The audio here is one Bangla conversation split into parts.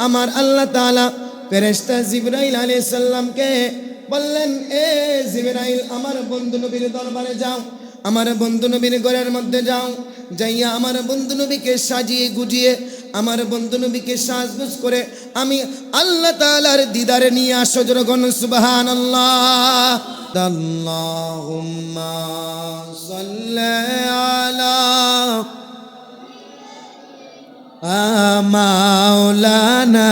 আমার আল্লাহ তাআলা ফেরেশতা জিবরাইল আলাইহিস সালামকে বললেন, এ জিবরাইল, আমার বন্ধু নবীর দরবারে যাও, আমার বন্ধু নবীর ঘরের মধ্যে যাও, যাইয়া আমার বন্ধু নবীকে সাজিয়ে গুজিয়ে, আমার বন্ধু নবীকে সাজগুজ করে আমি আল্লাহ তাআলার দিদারে নিয়ে আসো। জনগণ সুবহানাল্লাহ। আল্লাহুম্মা সাল্লি আলা মাওলানা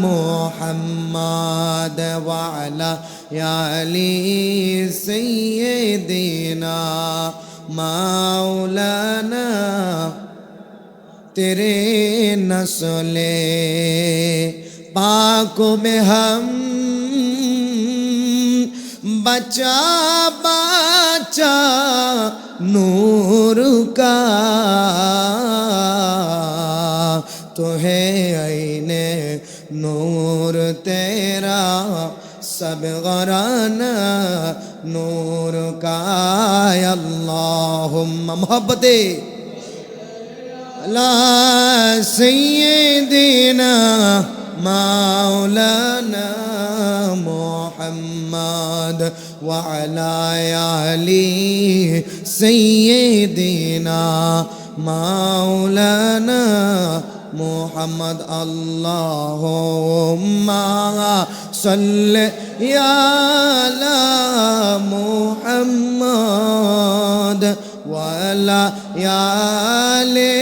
মুহাম্মদ ওয়া আলা আলি সাইয়্যিদিনা মাওলানা तेरे नस्ले पाक में हम बचा बचा नूर का तो है आईने नूर तेरा सब गराना नूर का अल्लाहुम्मा मोहब्बते ला सय्यिदिना मौलाना मुहम्मद व अला आलि सय्यिदिना मौलाना मुहम्मद अल्लाहुम्मा सल्लि अला मुहम्मद वाला याले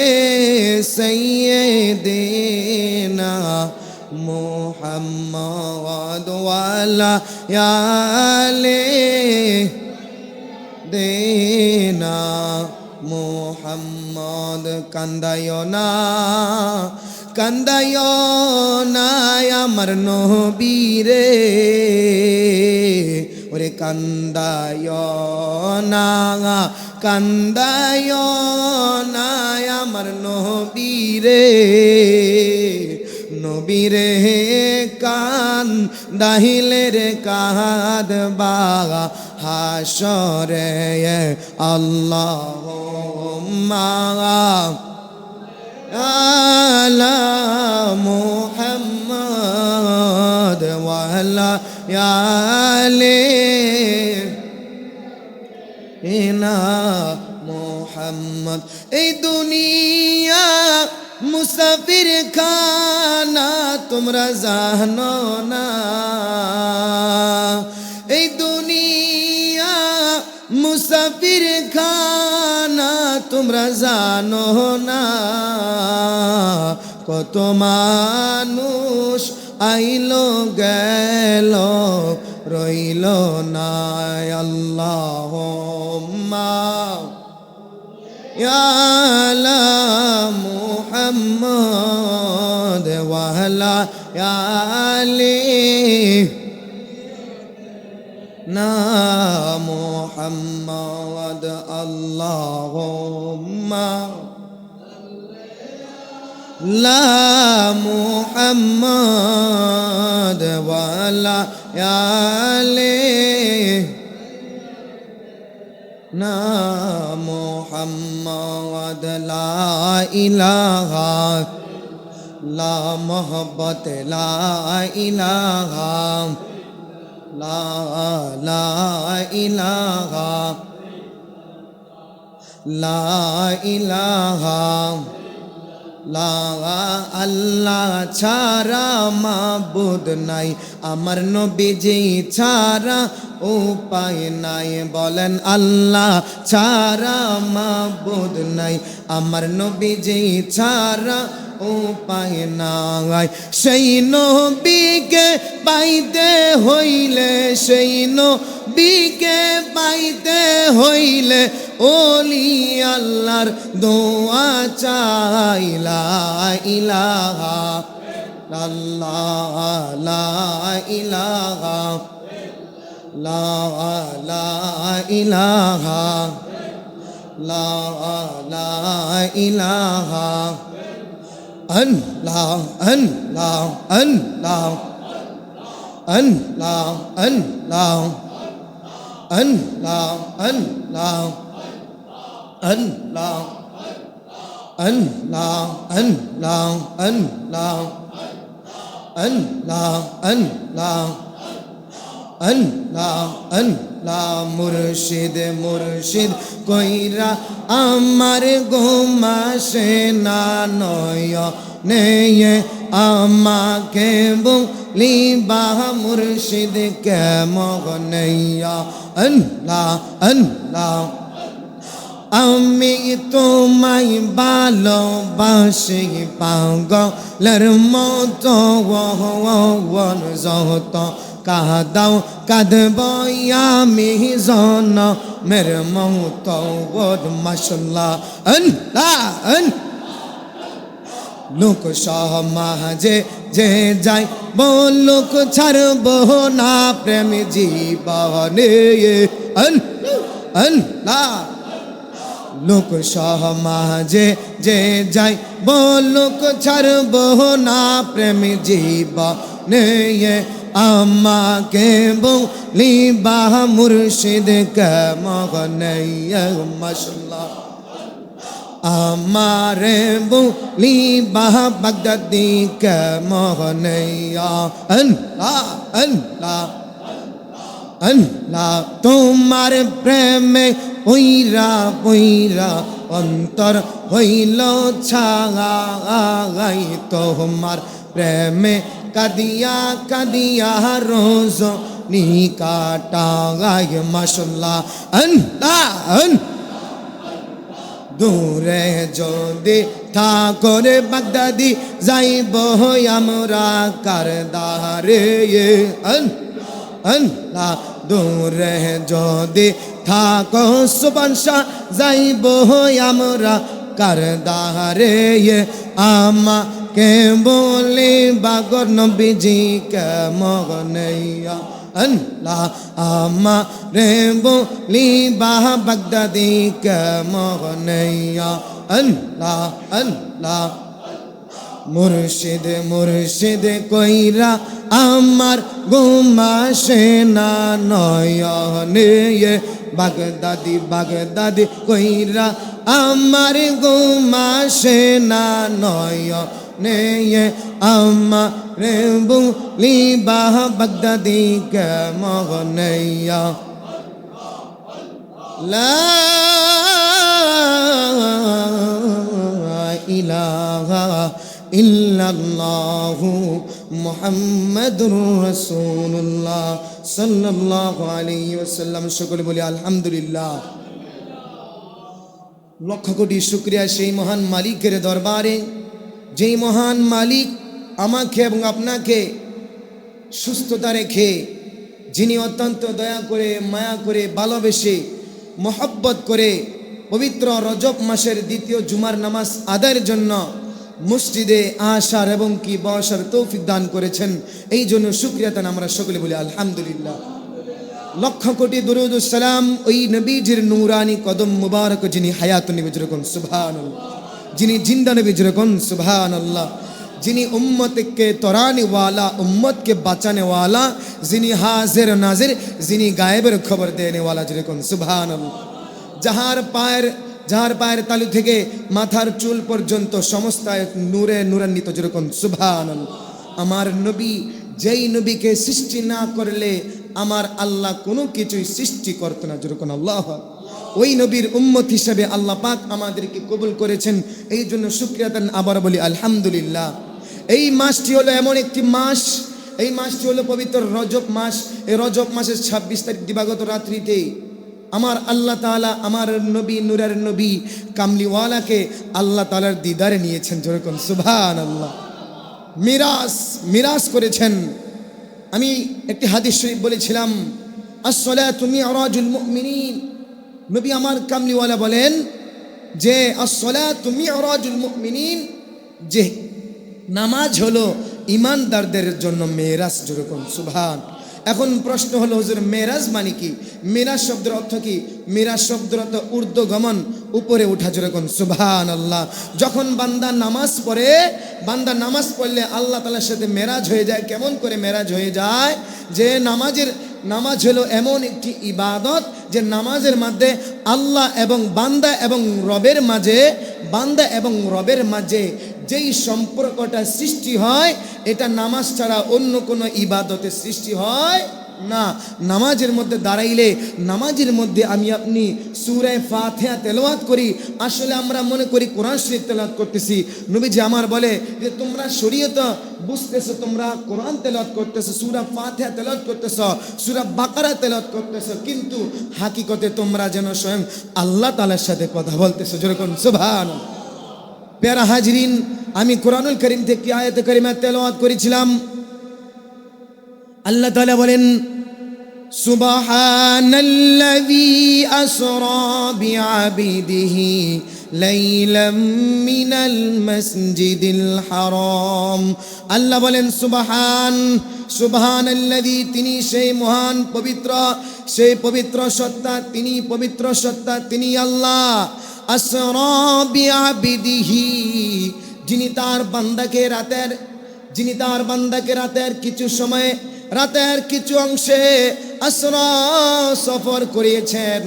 सय्यिदिना मुहम्मद वाला याले देना मुहम्मद कंदायो ना আমার নবীরে ওরে কান্দায় না আমার নবীরে নবীরে কান দাহিলে রে কাঁদবা হাসরে আল্লাহুম্মা আলা মুহাম্মদ ওয়া আলা আলি ইনা মুহাম্মদ। এই দুনিয়া মুসাফির খানা তোমরা জানো না, এই দুনিয়া মুসাফির খানা তোমরা জানো না। কত মানুষ আইলো গেল রইল না। আল্লাহুম্মা ইয়া আলা মুহাম্মদ ওয়া আলা আলি না মুহাম্মদ আল্লাহুম্মা লা মুহাম্মদ ওয়া আলা আলি না মুহাম্মদ লা ইলাহা লা মোহব্বত লা ইলাহা লা লা ইলাহা লা ইলাহা লা আল্লাহ ছাড়া মাবুদ নাই, আমার নবীজি ছাড়া উপায় নাই। বলেন আল্লাহ ছাড়া মাবুদ নাই, আমার নবীজি ছাড়া উপায় নাই। সেই নবীকে পাইতে হইলে, সেই নবীকে পাইতে হইলে ওলি আল্লাহর দোয়া চাই। লা ইলাহা ইল্লাল্লাহ লা ইলাহা লা ইলাহা লা ইলাহা আল্লাহ আল্লাহ আল্লাহ আল্লাহ আল্লাহ আল্লাহ আল্লাহ আল্লাহ আল্লাহ আল্লাহ আল্লাহ আল্লাহ আল্লাহ আল্লাহ আল্লাহ মুর্শিদ মুর্শিদ কইরা আমার গোমাসে না নয়নে আমাকে বলিবা মুর্শিদ কেমনইয়া আল্লাহ আল্লাহ আমি তোমায় ভালোবাসি পাগলের মতো যত কাঁদাও কাঁদব আমি জনমের মতো মাশাআল্লাহ আল্লাহ লোক সমাজে যে যায় বলুক ছাড়ব না প্রেম জীবনে আল্লাহ লোক সমাজে যে যায় বলুক ছাড়ব না প্রেম জীবনে আমাকে বলিবা মুর্শিদ কেমনইয়া মাশাআল্লাহ আমারে বলিবা বাগদাদি কেমনইয়া আল্লাহ আল্লাহ আল্লাহ তোমার প্রেমে পইরা পইরা অন্তর হইল ছাই তোমার প্রেমে কাদিয়া কাদিয়া রোজ নি কাটায় মাশাআল্লাহ আল্লাহ দূরে যদি ঠাকুরে বাগদাদি যাইব আমরা কারদারে আল্লাহ দূরে যদি থাকো সুবহানশা যাইব আমরা কারদারে আমাকে বলে বাগর নবীজি কেমনইয়া আল্লাহ আমারে বলিবা বাগদাদি কেমনইয়া আল্লাহ আল্লাহ মুর্শিদ মুর্শিদ কইরা আমার গুমাসে না নয়নে বাগদাদি বাগদাদি কইরা আমার গুমাসে না নয়নে আমারে বলিবা বাগদাদি কেমনইয়া লা ইলাহা ইল্লাল্লাহু মুহাম্মাদুর রাসূলুল্লাহ সাল্লাল্লাহু আলাইহি ওয়াসাল্লাম। সকলে বলি আলহামদুলিল্লাহ। লক্ষ কোটি শুকরিয়া সেই মহান মালিকের দরবারে, যেই মহান মালিক আমাকে এবং আপনাকে সুস্থতা রেখে, যিনি অত্যন্ত দয়া করে মায়া করে ভালোবেসে মহব্বত করে পবিত্র রজব মাসের দ্বিতীয় জুমার নামাজ আদায়ের জন্য মসজিদে আসার এবং কি বসার তৌফিক দান করেছেন, এই জন্য শুকরিয়া তান আমরা সকলে বলি আলহামদুলিল্লাহ। লক্ষ কোটি দুরূদ ও সালাম ওই নবীজির নূরানি কদম মুবারক, যিনি হায়াতুন নবী যেরকম সুবহানাল্লাহ, যিনি জিন্দা নবী যেরকম সুবহানাল্লাহ, যিনি উম্মতকে তরানি ওয়ালা, উম্মতকে বাঁচানে ওয়ালা, যিনি হাজির নাজির, যিনি গায়েবের খবর দেনে ওয়ালা যেরকম সুবহানাল্লাহ। যাহার পায়ের তালু থেকে মাথার চুল পর্যন্ত সমস্ত নূরে নূরান্বিত যেরকম সুবহানাল্লাহ। আমার নবী, যেই নবীকে সৃষ্টি না করলে আমার আল্লাহ কোনো কিছুই সৃষ্টি করতো না যেরকম আল্লাহ, ওই নবীর উম্মত হিসেবে আল্লাহ পাক আমাদেরকে কবুল করেছেন, এই জন্য শুকরিয়া দেন আবার বলি আলহামদুলিল্লাহ। এই মাসটি হলো এমন একটি মাস, এই মাসটি হলো পবিত্র রজব মাস। এই রজব মাসের 26 তারিখ দিবাগত রাত্রিতে আমার আল্লাহ তাআলা আমার নবী, নূরের নবী কামলিওয়ালাকে আল্লাহ তাআলার দিদারে নিয়েছেন যেরকম সুবহানাল্লাহ। মিরাজ করেছেন। আমি একটি হাদিস শরীফ বলেছিলাম, আসসালাতু মিরাজুল মুমিনিন। নবী আমার কামলিওয়ালা বলেন যে আসসালাতু মিরাজুল মুমিনিন, যে নামাজ হলো ইমানদারদের জন্য মেরাজ যেরকম সুবহান। এখন প্রশ্ন হলো, হুজুর মেরাজ মানে কি? মেরাজ শব্দের অর্থ কি? মেরাজ শব্দের অর্থ ঊর্ধ্বগমন, উপরে ওঠা যেরকম সুবহানাল্লাহ। যখন বান্দা নামাজ পড়ে, বান্দা নামাজ পড়লে আল্লাহ তাআলার সাথে মেরাজ হয়ে যায়। কেমন করে মেরাজ হয়ে যায়? যে নামাজ হলো এমন একটি ইবাদত যে নামাজের মধ্যে আল্লাহ এবং বান্দা এবং রবের মাঝে যেই সম্পর্কটা সৃষ্টি হয় এটা নামাজ ছাড়া অন্য কোনো ইবাদতের সৃষ্টি হয় না। নামাজের মধ্যে দাঁড়াইলে নামাজের মধ্যে আমি আপনি সূরা ফাতিহা তেলাওয়াত করি, আসলে আমরা মনে করি কোরআন শরীফ তেলাওয়াত করতেছি। নবীজি আমার বলে যে তোমরা শরীয়ত বুঝতেছো, তোমরা কোরআন তেলাওয়াত করতেছো, সূরা ফাতিহা তেলাওয়াত করতেছো, সূরা বাকারা তেলাওয়াত করতেছো, কিন্তু হাকিকতে তোমরা যেন স্বয়ং আল্লাহ তাআলার সাথে কথা বলতেছো। যেরকম সুবহানাল্লাহ। প্যারা হাজরিন, আমি কোরআনুল কারীম থেকে আয়াতে কারিমা তেলাওয়াত করেছিলাম। আল্লাহ তাআলা বলেন সুবহানাল্লাযী আসরা বিআবিদিহি লাইলাম মিনাল মাসজিদিল হারাম। আল্লাহ বলেন সুবহানাল্লাযী, তিনি সেই মহান পবিত্র, সেই পবিত্র সত্তা, তিনি পবিত্র সত্তা, তিনি আল্লাহ। আসরা বিআবিদিহি, যিনি তার বান্দাকে রাতের কিছু সময়ে, রাতের কিছু অংশে আসরা সফর করিয়েছেন।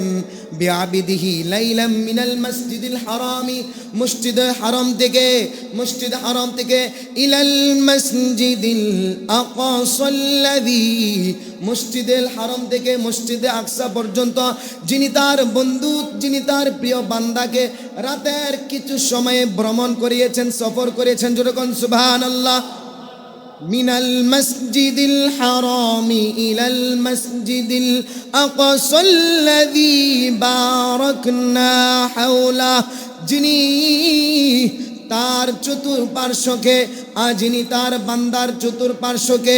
বিআবিদিহি লাইলাম মিনাল মসজিদিল হারামি, মসজিদ হারাম থেকে ইলাল মসজিদিল আকসাল্লাযী, মসজিদুল হারাম থেকে মসজিদে আকসা পর্যন্ত যিনি তার বন্ধু, যিনি তার প্রিয় বান্দাকে রাতের কিছু সময়ে ভ্রমণ করিয়েছেন, সফর করিয়েছেন। যেরকম সুবহানাল্লাহ। মিনাল মসজিদিল হারামি ইলাল মসজিদিল আকসাল্লাযী বারাকনা হাওলা, যিনি তার চতুর্পার্শ্বকে, যিনি তার বান্দার চতুর্পার্শ্বকে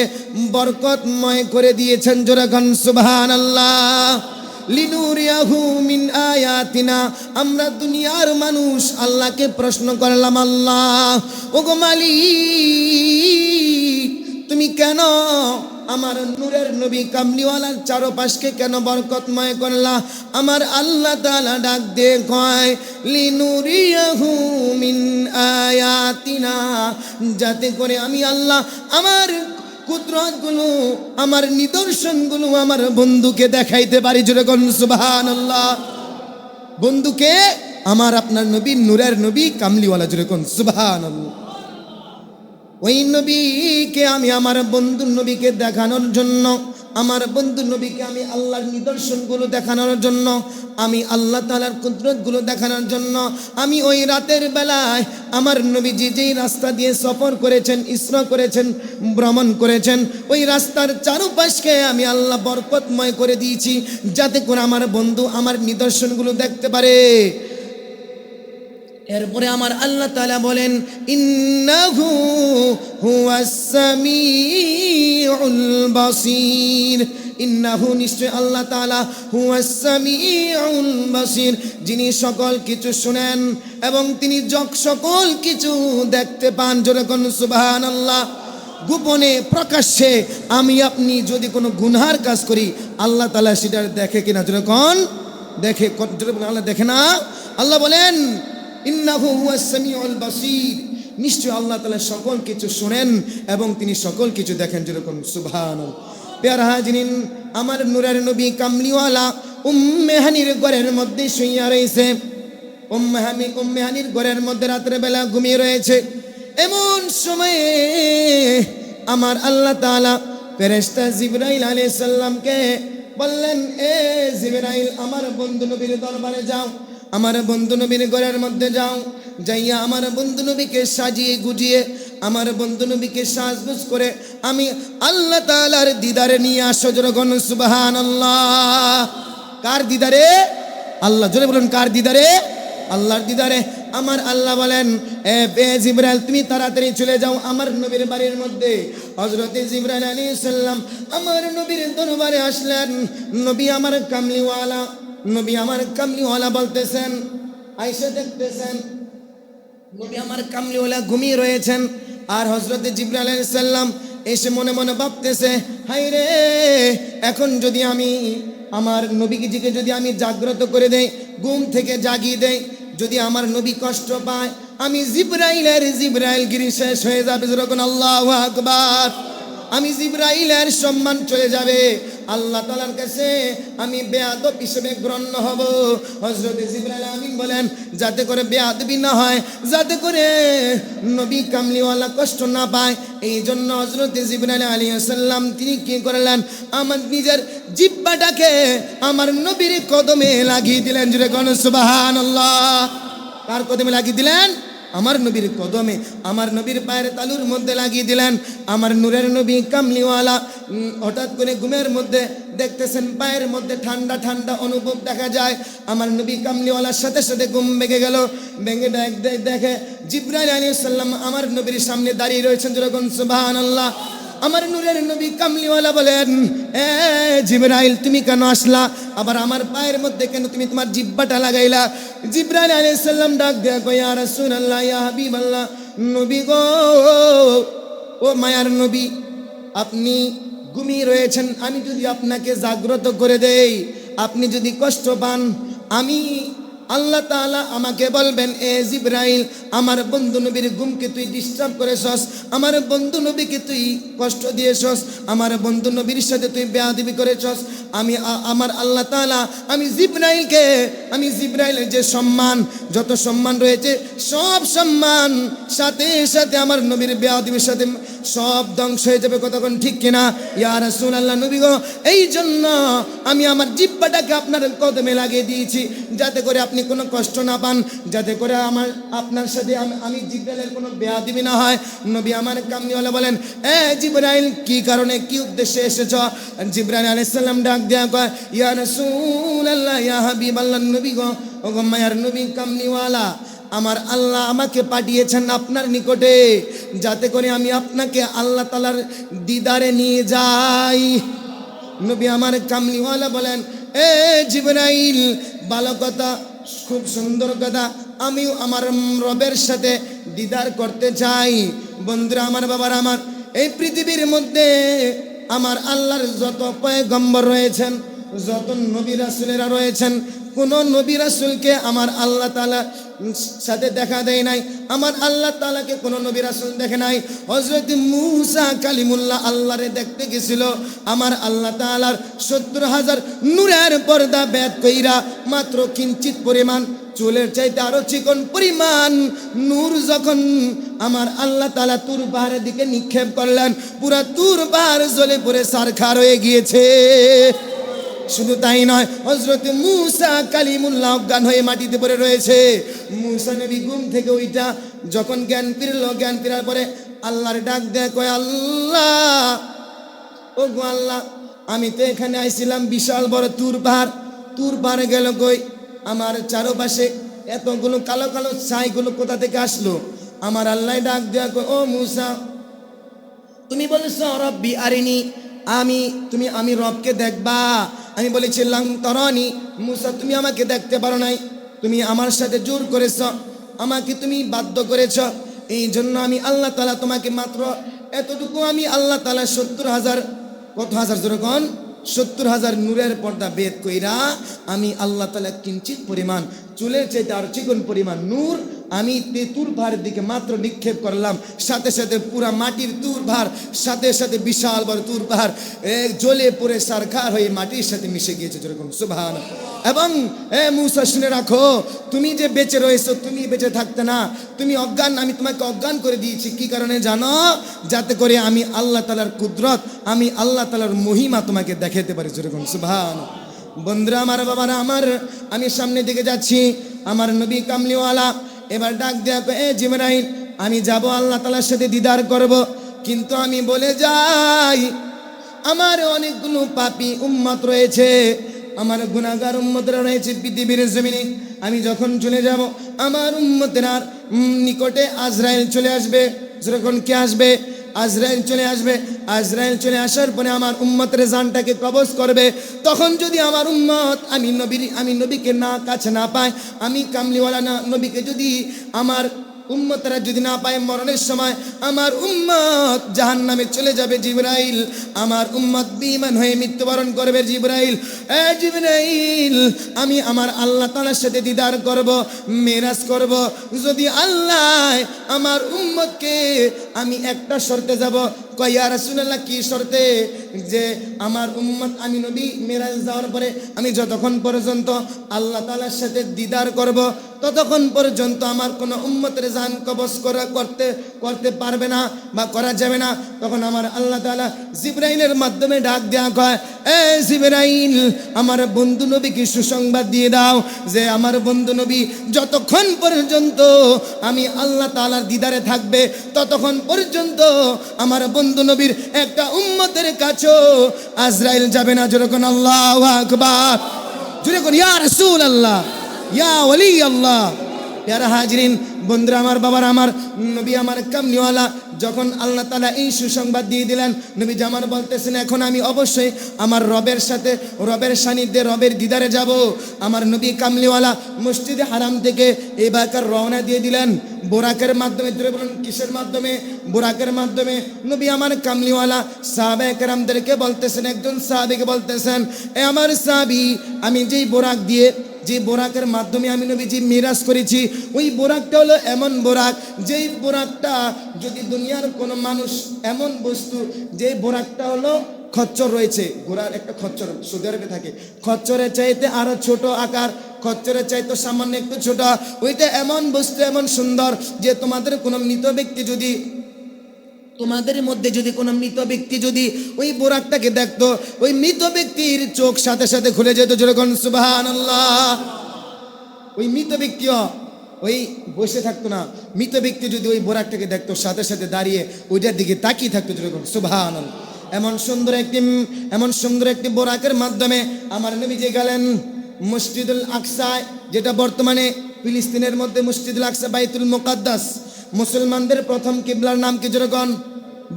বরকতময় করে দিয়েছেন। যেরকম সুবহানাল্লাহ। লিনুরিয়াহু মিন আয়াতিনা, আমরা দুনিয়ার মানুষ আল্লাহকে প্রশ্ন করলাম, আল্লাহ ওগো মালিক, তুমি কেন আমার নূরের নবী কামলিওয়ালার চারপাশকে কেন বরকতময় করলা? আমার আল্লাহ তাআলা ডাক দিয়ে কয় লিনুরিয়াহু মিন আয়াতিনা, যাতে করে আমি আল্লাহ আমার কুদরতগুলো, আমার নিদর্শনগুলো আমার বন্ধুকে দেখাইতে পারি। যেরকম সুবহানাল্লাহ। বন্ধুকে আমার আপনার নবী, নূরের নবী কামলিওয়ালা, যেরকম সুবহানাল্লাহ। ওই নবীকে আমি আমার বন্ধু নবীকে দেখানোর জন্য, আমার বন্ধু নবীকে আমি আল্লাহর নিদর্শনগুলো দেখানোর জন্য, আমি আল্লাহ তাআলার কুদরতগুলো দেখানোর জন্য, আমি ওই রাতের বেলায় আমার নবীজি যেই রাস্তা দিয়ে সফর করেছেন, ইসরা করেছেন, ভ্রমণ করেছেন, ওই রাস্তার চারপাশকে আমি আল্লাহ বরকতময় করে দিয়েছি, যাতে করে আমার বন্ধু আমার নিদর্শনগুলো দেখতে পারে। এরপরে আমার আল্লাহ তাআলা বলেন ইন্নাহু হুয়াস সামিউল বাসীর, ইন্নাহু, নিশ্চয় আল্লাহ তাআলা, হুয়াস সামিউল বাসীর, যিনি সকল কিছু শুনেন এবং তিনি সকল কিছু দেখতে পান। যেরকম সুবহানাল্লাহ। গোপনে প্রকাশ্যে আমি আপনি যদি কোনো গুনার কাজ করি, আল্লাহ তাআলা সেটা দেখে কিনা? যেরকম দেখে। আল্লাহ দেখে না? আল্লাহ বলেন ইন্নাহু হুয়াস সামিউল বাসীর, নিশ্চয় আল্লাহ তাআলা সকল কিছু শুনেন এবং তিনি সকল কিছু দেখেন। যেরকম সুবহানাল্লাহ। প্যারা হাজরিন, আমার নূরের নবী কামলিওয়ালা উম্মে হানির ঘরের মধ্যে শুইয়া রয়েছে। উম্মে হানির ঘরের মধ্যে রাতের বেলা ঘুমিয়ে রয়েছে। এমন সময়ে আমার আল্লাহ তাআলা ফেরেশতা জিবরাইল আলাইহিস সালামকে বললেন, এ জিবরাইল, আমার বন্ধু নবীর দরবারে যাও, আমার বন্ধু নবীর ঘরের মধ্যে যাও, যাইয়া আমার বন্ধু নবীকে সাজিয়ে গুজিয়ে, আমার বন্ধু নবীকে সাজগুজ করে আমি আল্লাহ তাআলার দিদারে নিয়ে আসো। যেরকম সুবহানাল্লাহ। কার দিদারে? আল্লাহ। জোরে বলুন, কার দিদারে? আল্লাহর দিদারে। আমার আল্লাহ বলেন, এ জিবরাইল, তুমি তাড়াতাড়ি চলে যাও আমার নবীর বাড়ির মধ্যে। হযরতে জিবরাইল আলাইহিস সালাম আমার নবীর দরবারে আসলেন। নবী আমার কামলিওয়ালা বলতেছেন, আয়েশা দেখতেছেন নবী আমার কামলিওয়ালা ঘুমিয়ে রয়েছেন। আর হযরতে জিবরাইল আলাইহিস সালাম এসে মনে মনে ভাবতেছে, হায় রে, এখন যদি আমি আমার নবীজিকে যদি আমি জাগ্রত করে দেই, ঘুম থেকে জাগিয়ে দেই, যদি আমার নবী কষ্ট পায়, আমি জিবরাইলগিরি শেষ হয়ে যাবে। যেরকম আল্লাহু আকবার। আমি জিবরাইলের সম্মান চলে যাবে, আল্লাহ তাআলার কাছে আমি বেয়াদব হিসেবে গণ্য হব। হযরত জিবরাইল আমিন বলেন যাতে করে বেয়াদবি না হয়, যাতে করে নবী কামলিওয়ালা কষ্ট না পায়, এই জন্য হযরত জিবরাইল আলাইহিস সালাম তিনি কি করলেন, আমার নিজের জিহ্বাটাকে আমার নবীর কদমে লাগিয়ে দিলেন। জুড়ে কোন সুবহানাল্লাহ। কার কদমে লাগিয়ে দিলেন? আমার নবীর কদমে, আমার নবীর পায়ের তালুর মধ্যে লাগিয়ে দিলেন। আমার নূরের নবী কামলিওয়ালা হঠাৎ করে ঘুমের মধ্যে দেখতেছেন পায়ের মধ্যে ঠান্ডা ঠান্ডা অনুভব দেখা যায়। আমার নবী কামলিওয়ালার সাথে সাথে ঘুম ভেঙে গেল। ভেঙে দেখে জিবরাইল আলাইহিস সালাম আমার নবীর সামনে দাঁড়িয়ে রয়েছেন। যেরকম সুবহানাল্লাহ। আমার নূরের নবী কামলিওয়ালা বলেন, এ জিবরাইল তুমি কেন আসলা? আবার আমার পায়ের মধ্যে কেন তুমি তোমার জিহ্বাটা লাগাইলা? জিবরাইল আলাইহিস সালাম ডাক দেয়া কয়, ইয়া রাসূলুল্লাহ, ইয়া হাবিবাল্লাহ, নবী গো, ও মায়ার নবী, আপনি ঘুমিয়ে রয়েছেন, আমি যদি আপনাকে জাগ্রত করে দেই, আপনি যদি কষ্ট পান, আমি আল্লাহ তাআলা আমাকে বলবেন, এ জিবরাইল, আমার বন্ধু নবীর ঘুমকে তুই ডিস্টার্ব করেছস, আমার বন্ধু নবীকে তুই কষ্ট দিয়েছস, আমার বন্ধু নবীর সাথে তুই বেয়াদবি করেছস। আমি আমার আল্লাহ তাআলা আমি জিবরাইলের যে সম্মান, যত সম্মান রয়েছে সব সম্মান সাথে সাথে আমার নবীর বেয়াদবির সাথে সব ধ্বংস হয়ে যাবে। কতক্ষণ ঠিক কিনা? ইয়া রাসূলুল্লাহ, নবী গো, এই জন্য আমি আমার জিহ্বাটাকে আপনার কদমে লাগিয়ে দিয়েছি, যাতে করে আপনি কোনো কষ্ট না পান, যাতে করে আপনার সাথে আমি জিবরাইলের কোনো বেয়াদবি না হয়। নবী আমার কামলিওয়ালা বলেন, এ জিবরাইল, কি কারণে কি উদ্দেশ্যে এসেছ? জিবরাইল আলাইহিস সালাম ডাক দেয়া কয়, ইয়া রাসূলুল্লাহ, ইয়া হাবিবাল্লাহ, নবী গো, ও গো মায়ার নবী কামলিওয়ালা, আমার আল্লাহ আমাকে পাঠিয়েছেন আপনার নিকটে, যাতে করে আমি আপনাকে আল্লাহ তাআলার দিদারে নিয়ে যাই। নবী আমার কামলিওয়ালা বলেন, এ জিবরাইল, ভালো কথা, খুব সুন্দর কথা, আমিও আমার রবের সাথে দিদার করতে চাই। বন্ধুরা আমার, বাবার আমার, এই পৃথিবীর মধ্যে আমার আল্লাহর যত পয়গম্বর রয়েছেন, যত নবী রাসূলেরা রয়েছেন, কোন নবী রাসূলকে আমার আল্লাহ তাআলা সাথে দেখা দেয় নাই। আমার আল্লাহ তাআলাকে কোন নবী রাসূল দেখে নাই। হযরত মূসা কালিমুল্লাহ আল্লাহরে দেখতে গেছিল। আমার আল্লাহ তাআলার ৭০,০০০ নূরের পর্দা ভেদ কইরা মাত্র কিঞ্চিত পরিমাণ, চুলের চাইতে আরো চিকন পরিমাণ নূর যখন আমার আল্লাহ তাআলা তুর পাহাড়ের দিকে নিক্ষেপ করলেন, পুরা তুর পাহাড় জ্বলে পুড়ে ছারখার হয়ে গিয়েছে। শুধু তাই নয়, হযরত মূসা কালিমুল্লাহ অজ্ঞান হয়ে মাটিতে পড়ে রয়েছে। মূসা নবী ঘুম থেকে ওইটা যখন জ্ঞান ফিরল, জ্ঞান ফেরার পরে আল্লাহর ডাক দেয়, কয়, আল্লাহ, ও গো আল্লাহ, আমি তো এখানে আইছিলাম বিশাল বড় তুর পাহাড়ে গেল কই? আমার চারপাশে এতগুলো কালো কালো ছাইগুলো কোথা থেকে আসলো? আমার আল্লাহ ডাক দেয়া কয়, ও মূসা, তুমি বলেছো রব্বি আরিনি, আমি রবকে দেখবা। আমি বলেছি লাং তরানি, মূসা তুমি আমাকে দেখতে পারো নাই, তুমি আমার সাথে জোর করেছ, আমাকে তুমি বাধ্য করেছ, এই জন্য আমি আল্লাহ তাআলা তোমাকে মাত্র এতটুকু, আমি আল্লাহ তাআলা ৭০,০০০, কত হাজার যেরকম ৭০,০০০ নূরের পর্দা বেদ কইরা আমি আল্লাহ তাআলা কিঞ্চিত পরিমাণ, চুলের চাইতে আর চিকন পরিমাণ নূর আমি তুর পাহাড়ের দিকে মাত্র নিক্ষেপ করলাম, সাথে সাথে পুরা মাটির তুর পাহাড়, সাথে সাথে বিশাল বড় তুর পাহাড় জ্বলে পুড়ে সারখার হয়ে মাটির সাথে মিশে গিয়েছে। যেরকম সুবহানাল্লাহ। এবং মূসা শুনে রাখো, তুমি যে বেঁচে রয়েছো, তুমি বেঁচে থাকতে না, তুমি অজ্ঞান, আমি তোমাকে অজ্ঞান করে দিয়েছি। কি কারণে জানো? যাতে করে আমি আল্লাহ তাআলার কুদরত, আমি আল্লাহ তাআলার মহিমা তোমাকে দেখাতে পারি। যেরকম সুবহানাল্লাহ। বন্ধুরা আমার, বাবারা আমার, আমি সামনের দিকে যাচ্ছি, আমার নবী কামলিওয়ালা এবার ডাক দেয়া, এ জিবরাইল, আমি যাব আল্লাহ তাআলার সাথে দিদার করব, কিন্তু আমি বলে যাই, আমার অনেকগুলো পাপী উম্মত রয়েছে, আমার গুনাহগার উম্মতরা রয়েছে পৃথিবীর জমিনে। আমি যখন চলে যাব, আমার উম্মতের নিকটে আজরাইল চলে আসবে। যখন কে আসবে? আজরাইল চলে আসবে। আজরাইল চলে আসার পরে আমার উম্মতের জানটাকে কবজ করবে। তখন যদি আমার উম্মত আমি নবীকে না কাছে না পায়, আমি কামলিওয়ালা না নবীকে যদি আমার উম্মতরা যদি না পায়, মরণের সময় আমার উম্মত জাহান্নামে চলে যাবে। জিবরাইল, আমার উম্মত বিমান হয়ে মৃত্যুবরণ করবে। জিবরাইল, এ জিবরাইল, আমি আমার আল্লাহ তাআলার সাথে দিদার করব, মেরাজ করব। যদি আল্লাহ আমার উম্মতকে আমি একটা শর্তে যাব। কয় ইয়া রাসূলুল্লাহ কি শর্তে? যে আমার উম্মত আমি নবী মেরাজ যাওয়ার পরে আমি যতক্ষণ পর্যন্ত আল্লাহ তাআলার সাথে দিদার করব ততক্ষণ পর্যন্ত আমার কোনো উম্মতের জান কবজ করতে পারবে না বা করা যাবে না। তখন আমার আল্লাহ তাআলা জিবরাইলের মাধ্যমে ডাক দেয়া কয়, এ জিবরাইল, আমার বন্ধু নবীকে সুসংবাদ দিয়ে দাও যে আমার বন্ধু নবী যতক্ষণ পর্যন্ত আমি আল্লাহ তাআলার দিদারে থাকবে ততক্ষণ পর্যন্ত আমার বন্ধু নবীর একটা উম্মতের কাছেও আজরাইল যাবে না। যেরকম আল্লাহু আকবার, যেরকম ইয়া রাসূলুল্লাহ, ইয়া ওলি আল্লাহ। প্যারা হাজরিন, বন্ধুরা আমার, বাবার আমার, নবী আমার কামলিওয়ালা যখন আল্লাহ তাআলা এই সুসংবাদ দিয়ে দিলেন, নবী জামার বলতেছেন এখন আমি অবশ্যই আমার রবের সাথে রবের সান্নিধ্যে রবের দিদারে যাব। আমার নবী কামলিওয়ালা মসজিদে হারাম থেকে এবারকার রওনা দিয়ে দিলেন বোরাকের মাধ্যমে। বলুন কিসের মাধ্যমে? বোরাকের মাধ্যমে। নবী আমার কামলিওয়ালা সাহাবায়ে কেরামদেরকে বলতেছেন, একজন সাহাবীকে বলতেছেন, এ আমার সাহাবী, আমি যেই বোরাক দিয়ে যে বোরাকের মাধ্যমে আমি নবীজি মিরাজ করেছি, ওই বোরাকটা হলো এমন বোরাক যেই বোরাকটা যদি দুনিয়ার কোনো মানুষ এমন বস্তু যে বোরাকটা হলো খচ্চর রয়েছে, ঘোড়ার একটা খচ্চর সৌদি আরবে থাকে, খচ্চরের চাইতে আরো ছোট আকার, খচ্চরের চাইতে সামান্য একটু ছোট, ওইটা এমন বস্তু এমন সুন্দর যে তোমাদের কোনো মৃত ব্যক্তি যদি তোমাদের মধ্যে যদি কোনো মৃত ব্যক্তি যদি ওই বোরাকটাকে দেখতো, ওই মৃত ব্যক্তির চোখ সাথে সাথে খুলে যেত। যেরকম সুবহানাল্লাহ। ওই মৃত ব্যক্তিও ওই বসে থাকতো না, মৃত ব্যক্তি যদি ওই বোরাকটাকে দেখতো সাথে সাথে দাঁড়িয়ে ওইটার দিকে তাকিয়ে থাকতো। যেরকম সুবহানাল্লাহ। এমন সুন্দর একটি বোরাকের মাধ্যমে আমার নবী যে গেলেন মসজিদুল আকসায়, যেটা বর্তমানে ফিলিস্তিনের মধ্যে মসজিদুল আকসা, বাইতুল মুকাদ্দাস। মুসলমানদের প্রথম কিবলার নাম কি? যেরকম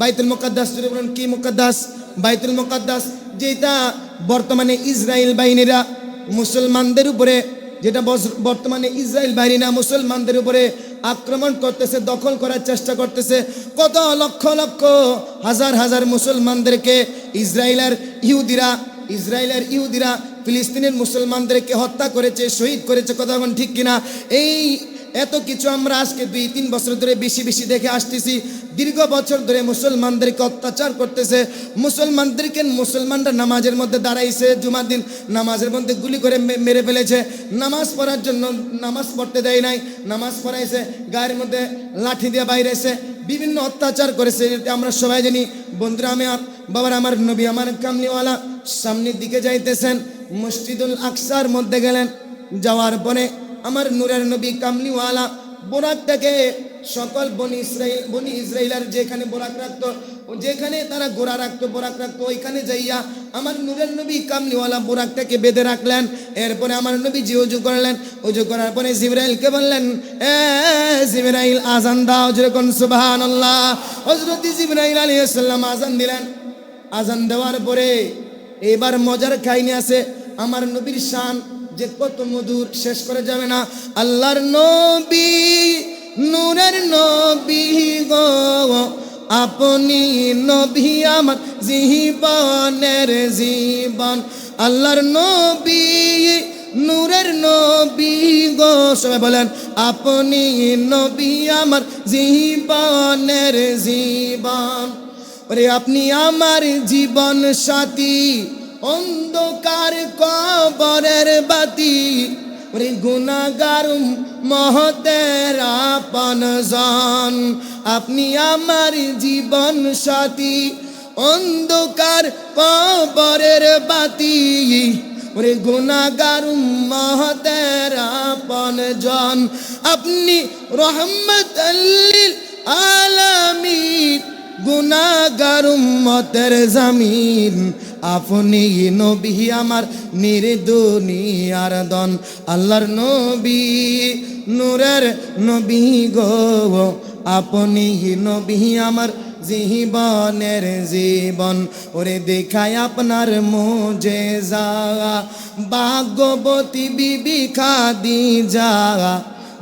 বাইতুল মুকাদ্দাস। যদি বলেন কি মুকাদ্দাস? বাইতুল মুকাদ্দাস, যেটা বর্তমানে ইসরায়েল বাহিনীরা মুসলমানদের উপরে, যেটা বর্তমানে ইসরায়েল বাহিনীরা মুসলমানদের উপরে আক্রমণ করতেছে, দখল করার চেষ্টা করতেছে। কত লক্ষ লক্ষ হাজার হাজার মুসলমানদেরকে ইসরায়েলের ইহুদিরা ফিলিস্তিনের মুসলমানদেরকে হত্যা করেছে, শহীদ করেছে। কথা বলেন ঠিক কিনা? এই এত কিছু আমরা আজকে 2-3 বছর ধরে বেশি বেশি দেখে আসতেছি। দীর্ঘ বছর ধরে মুসলমানদেরকে অত্যাচার করতেছে। মুসলমানরা নামাজের মধ্যে দাঁড়াইছে, জুমার দিন নামাজের মধ্যে গুলি করে মেরে ফেলেছে। নামাজ পড়ার জন্য নামাজ পড়তে দেয় নাই, নামাজ পড়াইছে, গায়ের মধ্যে লাঠি দিয়ে বাইরেছে, বিভিন্ন অত্যাচার করেছে। আমরা সবাই জানি। বন্ধুরা আমার, বাবার আমার, নবী আমার কামলিওয়ালা সামনের দিকে যাইতেছেন, মসজিদুল আকসার মধ্যে গেলেন। যাওয়ার পরে আমার নূরের নবী কামলিওয়ালা বোরাকটাকে সকল বনি ইসরাইলের যেখানে বোরাক রাখতো, যেখানে তারা ঘোড়া রাখতো, বোরাক রাখতো, ওইখানে যাইয়া আমার নূরের নবী কামলিওয়ালা বোরাকটাকে বেঁধে রাখলেন। এরপরে আমার নবী উজু করলেন। উজু করার পরে জিবরাইলকে বললেন, এ জিবরাইল আজান দাও। যেরকম সুবহানাল্লাহ। হযরত জিবরাইল আলাইহিস সালাম আজান দিলেন। আজান দেওয়ার পরে এবার মজার কাহিনী আছে। আমার নবীর শান যে কত মধুর, শেষ করে যাবে না। আল্লাহর নবী, নূরের নবী গো, আপনি নবী আমার জীবনের জীবন। আল্লাহর নবী, নূরের নবী গো, সবাই বলেন, আপনি নবী আমার জীবনের জীবন। ওরে আপনি আমার জীবন সাথী, অন্ধকার কবরের বাতি, ওরে গুনাহগার মহতের আপনজন। আপনি আমার জীবন সাথী, অন্ধকার কবরের বাতি, ওরে গুনাহগার মহতের আপনজন। আপনি রহমতুল লিল আলামিন, গুনাহগার উম্মতের জামিন। আপনি নবী আমার নির্দুনিয়ার দন। আল্লাহর নবী, নূরের নবী গো, আপনি নবী আমার জীবনের জীবন। ওরে দেখায় আপনার মুজিজা, ভাগ্যবতী বিবি খাদিজা,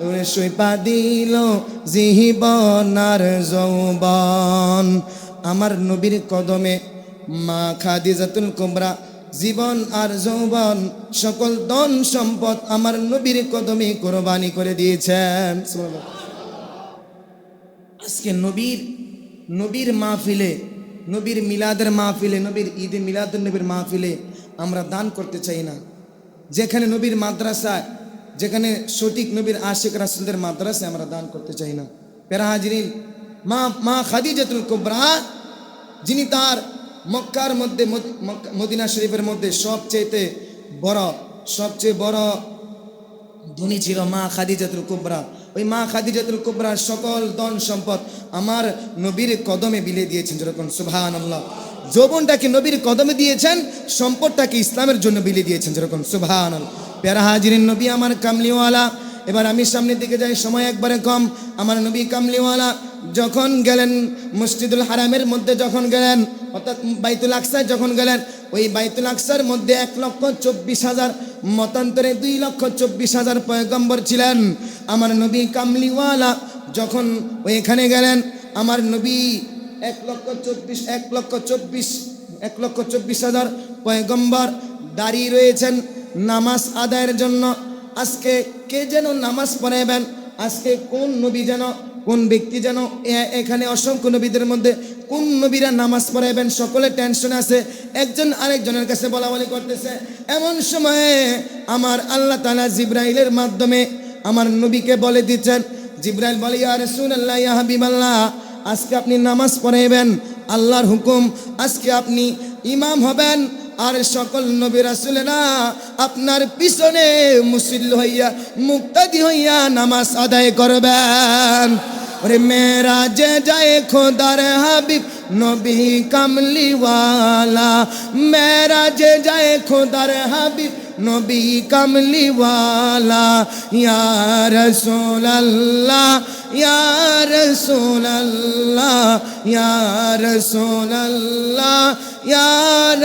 ওরে সইপা দিল জীবন আর যৌবন। আমার নবীর কদমে মা খাদিজাতুল কুবরা জীবন আর যৌবন সকল ধন সম্পদ আমার নবীর কদমে কোরবানি করে দিয়েছেন। আজকে নবীর নবীর মাহফিলে, নবীর মিলাদের মাহফিলে, নবীর ঈদে মিলাদুন নবীর মাহফিলে আমরা দান করতে চাই না। যেখানে নবীর মাদ্রাসা, যেখানে সঠিক নবীর আশিক রাসূলদের মাদ্রাসায় আমরা দান করতে চাই না। প্যারা হাজরিন, মা খাদিজাতুল কুবরা, যিনি তার মক্কার মধ্যে, মদিনা শরীফের মধ্যে সবচেয়ে বড় ধনী ছিল মা খাদিজাতুল কুবরা। ওই মা খাদিজাতুল কুবরার সকল ধন সম্পদ আমার নবীর কদমে বিলিয়ে দিয়েছেন, যেরকম সুবহানাল্লাহ। যৌবনটাকে নবীর কদমে দিয়েছেন, সম্পদটাকে ইসলামের জন্য বিলিয়ে দিয়েছেন, যেরকম সুবহানাল্লাহ। প্যারা হাজিরিন, নবী আমার কামলিওয়ালা। এবার আমি সামনের দিকে যাই, সময় একবারে কম। আমার নবী কামলিওয়ালা যখন গেলেন মসজিদুল হারামের মধ্যে, যখন গেলেন অর্থাৎ বাইতুল আকসায় যখন গেলেন, ওই বাইতুল আকসার মধ্যে 1,24,000, মতান্তরে 2,24,000 পয়গম্বর ছিলেন। আমার নবী কামলিওয়ালা যখন ওইখানে গেলেন, আমার নবী 1,24,000 পয়গম্বর দাঁড়িয়ে রয়েছেন নামাজ আদায়ের জন্য। আজকে কে যেন নামাজ পড়াবেন, আজকে কোন নবী যেন, কোন ব্যক্তি যেন, এখানে অসংখ্য নবীদের মধ্যে কোন নবীরা নামাজ পড়াবেন, সকলে টেনশন আছে, একজন আরেকজনের কাছে বলা বলি করতেছে। এমন সময়ে আমার আল্লাহ তাআলা জিবরাইলের মাধ্যমে আমার নবীকে বলে দিচ্ছেন। জিবরাইল বলে, ইয়া রাসূলুল্লাহ, ইয়া হাবিবাল্লাহ, আজকে আপনি নামাজ পড়াবেন, আল্লাহর হুকুম, আজকে আপনি ইমাম হবেন, আর সকল নবী রাসূলেরা আপনার পিছনে মুসল্লি হইয়া, মুক্তাদি হইয়া নামাজ আদায় করবেন। ওরে মেরাজে যায় খোদার হাবিব নবী কামলিওয়ালা, মেরাজে যায় খোদার হাবিব নবী কামলিওয়ালা। ইয়া রাসূলুল্লাহ, ইয়া রাসূলুল্লাহ, ইয়া রাসূলুল্লাহ, ইয়া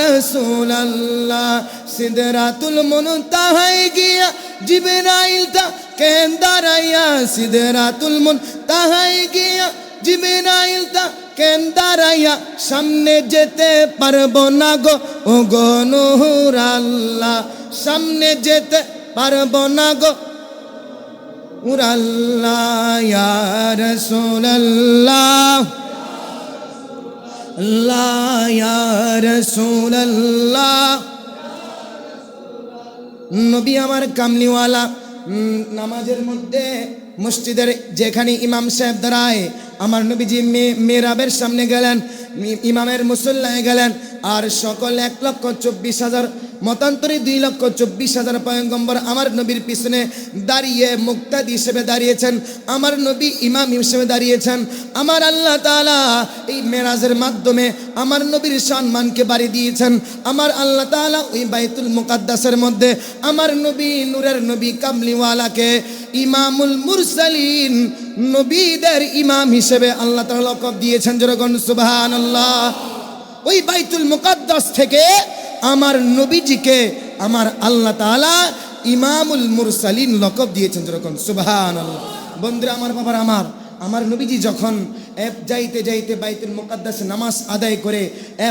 রাসূলুল্লাহ। সিদরাতুল মুনতাহায় গিয়া জিবরাইল তা কেন দাঁড়াইয়া, সিদরাতুল মুনতাহায় গিয়া জিবরাইল তা কেন দাঁড়াইয়া, সামনে যেতে পারবো না গো ও গো নূর আল্লাহ, সামনে যেতে পারবো না গো নূর আল্লাহ। ইয়া রাসূলুল্লাহ, আল্লাহ, ইয়া রাসূলুল্লাহ। নবী আমার কামলিওয়ালা নামাজের মধ্যে, মসজিদের যেখানে ইমাম সাহেব দাঁড়ায়, আমার নবীজি মেহরাবের সামনে গেলেন, ইমামের মুসল্লায় গেলেন, আর সকল 1,24,000, মতান্তরে 2,24,000 পয়গম্বর আমার নবীর পিছনে দাঁড়িয়ে মুক্তাদি হিসেবে দাঁড়িয়েছেন, আমার নবী ইমাম হিসেবে দাঁড়িয়েছেন। আমার আল্লাহ তাআলা এই মেরাজের মাধ্যমে আমার নবীর সম্মানকে বাড়ি দিয়েছেন। আমার আল্লাহ তাআলা ওই বাইতুল মুকাদ্দাসের মধ্যে আমার নবী, নূরের নবী কামলিওয়ালাকে ইমামুল মুরসালিন, নবীদের ইমাম হিসেবে আল্লাহ তাআলা লকব দিয়েছেন, যেরকম সুবহানাল্লাহ। ওই বাইতুল মুকাদ্দাস থেকে আমার নবীজিকে আমার আল্লাহ তাআলা ইমামুল মুরসালিন লকব দিয়েছেন, যেরকম সুবহানাল্লাহ। বন্ধুরা আমার, বাবার আমার নবীজি যখন যাইতে যাইতে বাইতুল মুকাদ্দাসে নামাজ আদায় করে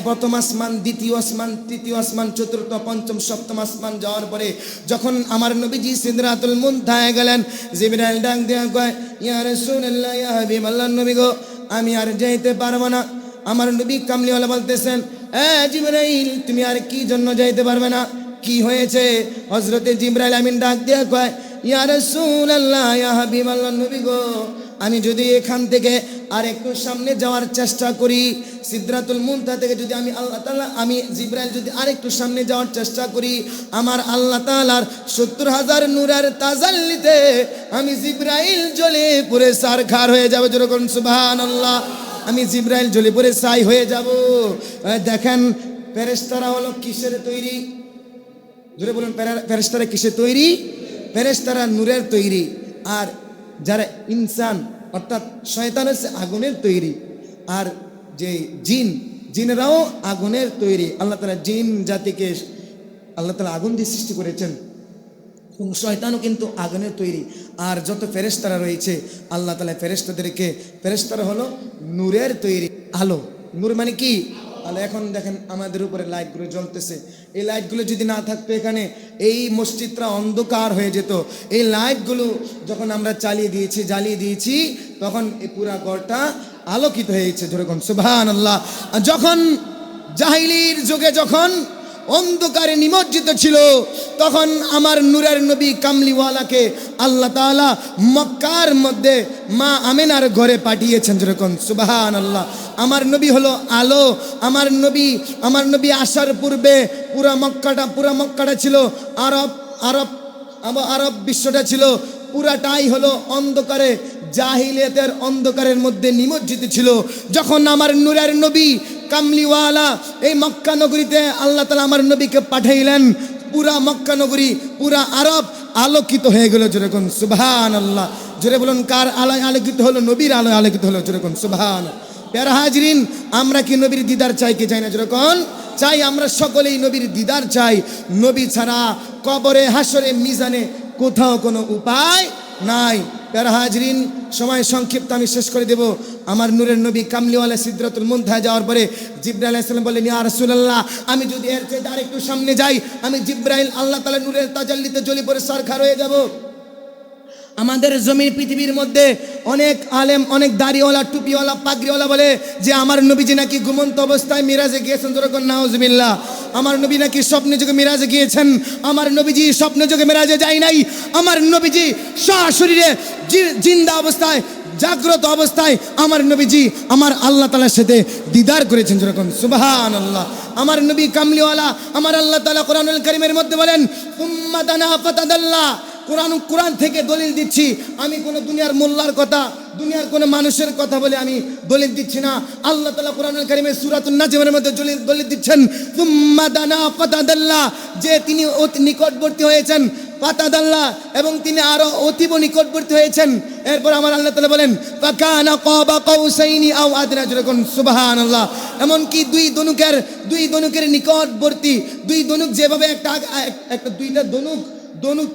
প্রথম আসমান, দ্বিতীয় আসমান, তৃতীয় আসমান, চতুর্থ, পঞ্চম, সপ্তম আসমান যাওয়ার পরে যখন আমার নবীজি সিদরাতুল মুনতাহায় গেলেন, জিবরাইল ডাক দেয়া কয়, ইয়া রাসূলুল্লাহ, ইয়া হাবিবাল্লাহ, নবী গো, আমি আর যাইতে পারবো না। আমার নবী কামলিওয়ালা বলতেছেন, জিবরাইল, তুমি আর কি জন্য যাইতে পারবে না, কি হয়েছে? হযরতে জিবরাইল আমিন ডাক দেয়া কয়, ইয়া রাসূলুল্লাহ, ইয়া হাবিবাল্লাহ, নবী গো, আমি যদি এখান থেকে আর একটু সামনে যাওয়ার চেষ্টা করি, সিদরাতুল মুনতাহা থেকে যদি আমি জিবরাইল যদি আর একটু সামনে যাওয়ার চেষ্টা করি, আমার আল্লাহ তাআলার 70,000 নূরের তাজাল্লিতে আমি জিবরাইল জ্বলে পুড়ে ছারখার হয়ে যাবে, যেরকম সুবহানাল্লাহ। আমি জিবরাইল জ্বলে পুড়ে ছাই হয়ে যাব। দেখেন ফেরেশতারা হলো কিসের তৈরি? জোরে বলুন, ফেরেশতারা কিসের তৈরি? ফেরেশতারা নূরের তৈরি। আর যারা ইনসান অর্থাৎ শয়তান হচ্ছে আগুনের তৈরি। আর যে জিনেরাও আগুনের তৈরি। আল্লাহ তাআলা জিন জাতিকে আল্লাহ তাআলা আগুন দিয়ে সৃষ্টি করেছেন, শয়তানও কিন্তু আগুনের তৈরি। আর যত ফেরেশতারা রয়েছে আল্লাহ তাআলা ফেরেশতারা হলো নূরের তৈরি, আলো। নূর মানে কি? আলো। এখন দেখেন আমাদের উপরে লাইটগুলো জ্বলতেছে, এই লাইটগুলো যদি না থাকতো এখানে এই মসজিদটা অন্ধকার হয়ে যেত। এই লাইটগুলো যখন আমরা জ্বালিয়ে দিয়েছি তখন এই পুরা ঘরটা আলোকিত হয়েছে, যেরকম সুবহানাল্লাহ। যখন জাহিলির যুগে যখন অন্ধকারে নিমজ্জিত ছিল, তখন আমার নূরের নবী কামলিওয়ালাকে আল্লাহ তাআলা মক্কার মধ্যে মা আমেনার ঘরে পাঠিয়েছেন, যেরকম সুবহানাল্লাহ। আমার নবী হলো আলো। আমার নবী আসার পূর্বে পুরা মক্কাটা ছিল আরব বিশ্বটা ছিল পুরাটাই হলো অন্ধকারে, জাহিলিয়াতের অন্ধকারের মধ্যে নিমজ্জিত ছিল। যখন আমার নূরের নবী কামলিওয়ালা এই মক্কা নগরীতে আল্লাহ তাআলা আমার নবীকে পাঠাইলেন, পুরা মক্কা নগরী, পুরা আরব আলোকিত হয়ে গেল, যেরকম সুবহানাল্লাহ। জোরে বলুন, কার আলোয় আলোকিত হলো? নবীর আলোয় আলোকিত হলো, যেরকম সুবহানাল্লাহ। প্যারা হাজরিন, আমরা কি নবীর দিদার চাই কি চাই না? যেরকম চাই, আমরা সকলেই নবীর দিদার চাই। নবী ছাড়া কবরে, হাসরে, মিজানে কোথাও কোনো উপায় নাই। প্যারা হাজরিন, সময় সংক্ষিপ্ত, আমি শেষ করে দেব। আমার নূরের নবী কামলিওয়ালা সিদরাতুল মুনতাহা যাওয়ার পরে জিবরাইল আলাইহিস সালাম বললেন, ইয়া রাসূলুল্লাহ, আমি যদি এর চেয়ে আরেকটু সামনে যাই, আমি জিবরাইল আল্লাহ তাআলা নূরের তাজাল্লিতে জ্বলে পড়ে সরখার হয়ে যাব। আমাদের জমিন পৃথিবীর মধ্যে অনেক আলেম, অনেক দাড়িওয়ালা, টুপিওয়ালা, পাগড়িওয়ালা বলে যে আমার নবীজি নাকি ঘুমন্ত অবস্থায় মিরাজে গিয়েছেন, যেরকম নাউজুবিল্লাহ। আমার নবী নাকি স্বপ্নে যোগে মিরাজে গিয়েছেন। আমার নবীজি স্বপ্নে যোগে মিরাজে যায় নাই। আমার নবীজি সশরীরে জিন্দা অবস্থায়, জাগ্রত অবস্থায় আমার নবীজি আমার আল্লাহ তাআলার সাথে দিদার করেছেন, যেরকম সুবহানাল্লাহ। আমার নবী কামলিওয়ালা, আমার আল্লাহ তাআলা কোরআনুল কারীমের মধ্যে বলেন, উম্মা দানা ফাতাদাল্লা। কোরআন থেকে দলিল দিচ্ছি, আমি কোনো দুনিয়ার মোল্লার কথা, দুনিয়ার কোনো মানুষের কথা বলে আমি দলিল দিচ্ছি না। আল্লাহ তাআলা কোরআনুল কারীমে সূরাতুন নাজমের মধ্যে দলিল দিচ্ছেন, উম্মা দানা ফাতাদাল্লা, যে তিনি অতি নিকটবর্তী হয়েছেন, ফাতাদাল্লা, এবং তিনি আরো অতীব নিকটবর্তী হয়েছেন। এরপর আমার আল্লাহ তাআলা বলেন, ফাকানা কাবা কাউসাইনি আও আদনা, যেরকম সুবহানাল্লাহ। এমনকি দুই দনুকের নিকটবর্তী, দুই দনুক যেভাবে একটা দুইটা দনুক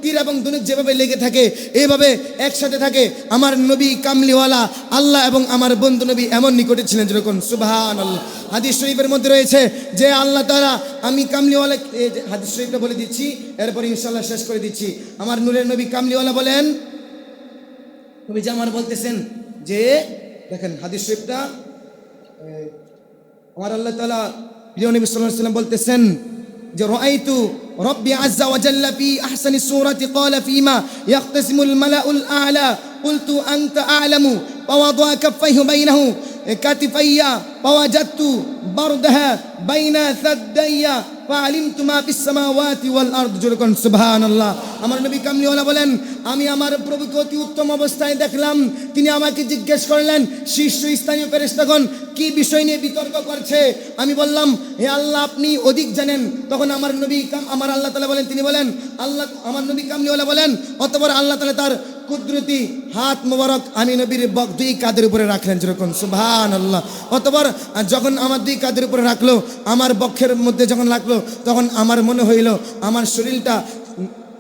তীর এবং দনুক যেভাবে লেগে থাকে, এভাবে একসাথে থাকে। আমার নবী কামলিওয়ালা আল্লাহ এবং আমার বন্ধু নবী এমন নিকটে ছিলেন, যেরকম সুবহানাল্লাহ। হাদিস শরীফের মধ্যে রয়েছে যে আল্লাহ তাআলা, আমি কামলিওয়ালা, হাদিস শরীফটা বলে দিচ্ছি, এরপর ইনশাআল্লাহ শেষ করে দিচ্ছি। আমার নূরের নবী কামলিওয়ালা বলেন, নবীজি আমার বলতেছেন যে, দেখেন হাদিস শরীফটা, আমার আল্লাহ তাআলা প্রিয় নবী সাল্লাল্লাহু আলাইহি ওয়াসাল্লাম বলতেছেন যে, রাআইতু রব্বি আযজা ওয়া জাল্লা ফি আহসানি সূরাতি ক্বালা ফীমা ইয়াখতাসিমুল মালাউল আ'লা কুলতু আনতা আ'লামু ফাওয়াদা কাফাইহি বাইনাহু কাতিফাইয়া ফাওয়াজাদতু বারদাহা বাইনা সাদদাইয়া ফাআলিমতু মা ফিস সামাওয়াতি ওয়াল আরদ, যেরকম সুবহানাল্লাহ। আমার নবী কামলিওয়ালা বলেন, আমি আমার প্রভুকে অতি উত্তম অবস্থায় দেখলাম। তিনি আমাকে জিজ্ঞেস করলেন, শীর্ষস্থানীয় ফেরেশতাগণ কি বিষয় নিয়ে বিতর্ক করছে? আমি বললাম, হে আল্লাহ, আপনি অধিক জানেন। তখন আমার আল্লাহ তাআলা বলেন, তিনি বলেন, আল্লাহ, আমার নবী কামলিওয়ালা বলেন, অতঃপর আল্লাহ তাআলা তার কুদরতি হাত মোবারক আমি নবীর দুই কাঁধের উপরে রাখলেন, যেরকম সুবহানাল্লাহ। অতঃপর যখন আমার দুই কাঁধের উপরে রাখলো, আমার বক্ষের মধ্যে যখন রাখলো, তখন আমার মনে হইল আমার শরীরটা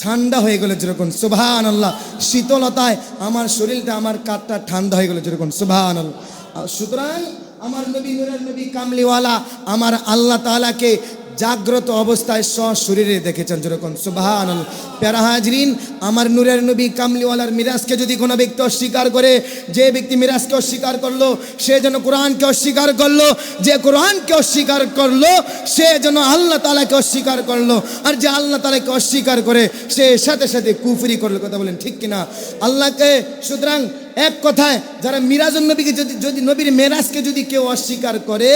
ঠান্ডা হয়ে গেল, যেরকম সুবহানাল্লাহ। শীতলতায় আমার শরীরটা, আমার কাঁধটা ঠান্ডা হয়ে গেল, যেরকম সুবহানাল্লাহ। সুতরাং আমার নবী, নূরের নবী কামলিওয়ালা আমার আল্লাহ তাআলাকে জাগ্রত অবস্থায় সশরীরে দেখেছেন, যেরকম সুবহানাল্লাহ। প্যারা হাজরিন, আমার নূরের নবী কামলিওয়ালার মিরাজকে যদি কোনো ব্যক্তি অস্বীকার করে, যে ব্যক্তি মিরাজকে অস্বীকার করলো সে যেন কোরআনকে অস্বীকার করলো, যে কোরআনকে অস্বীকার করলো সে যেন আল্লাহ তাআলাকে অস্বীকার করলো, আর যে আল্লাহ তাআলাকে অস্বীকার করে সে সাথে সাথে কুফরি করলো। কথা বলেন ঠিক কিনা? আল্লাহকে, সুতরাং এক কথায়, যারা মিরাজুন নবীকে যদি নবীর মেরাজকে যদি কেউ অস্বীকার করে,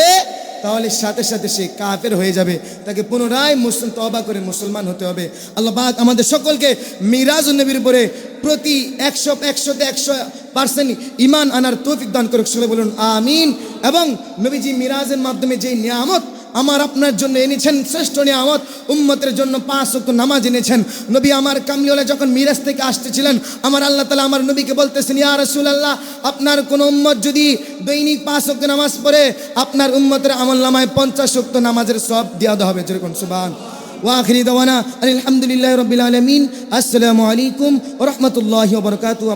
তাহলে সাথে সাথে সে কাফের হয়ে যাবে। তাকে পুনরায় তওবা করে মুসলমান হতে হবে। আল্লাহ পাক আমাদের সকলকে মিরাজুন নবীর উপরে প্রতি 100% ঈমান আনার তৌফিক দান করুক। সকলে বলুন আমিন। এবং নবীজি মিরাজের মাধ্যমে যে নিয়ামত আমার আপনার জন্য এনেছেন, শ্রেষ্ঠ নিয়ামত, উম্মতের জন্য 5 ওয়াক্ত নামাজ এনেছেন। নবী আমার কামলিওয়ালা যখন মিরাজ থেকে আসতেছিলেন, আমার আল্লাহ তাআলা আমার নবীকে বলতেছেন, ইয়া রাসূলুল্লাহ, আপনার কোন উম্মত যদি দৈনিক 5 ওয়াক্ত নামাজ পড়ে, আপনার উম্মতের আমলনামায় 50 ওয়াক্ত নামাজের সওয়াব দেওয়া হবে, যেরকম সুবহান। ওয়া আখিরি দাওয়ানা আলহামদুলিল্লাহি রাব্বিল আলামিন। আসসালামু আলাইকুম ওয়া রাহমাতুল্লাহি ওয়া বারাকাতুহু।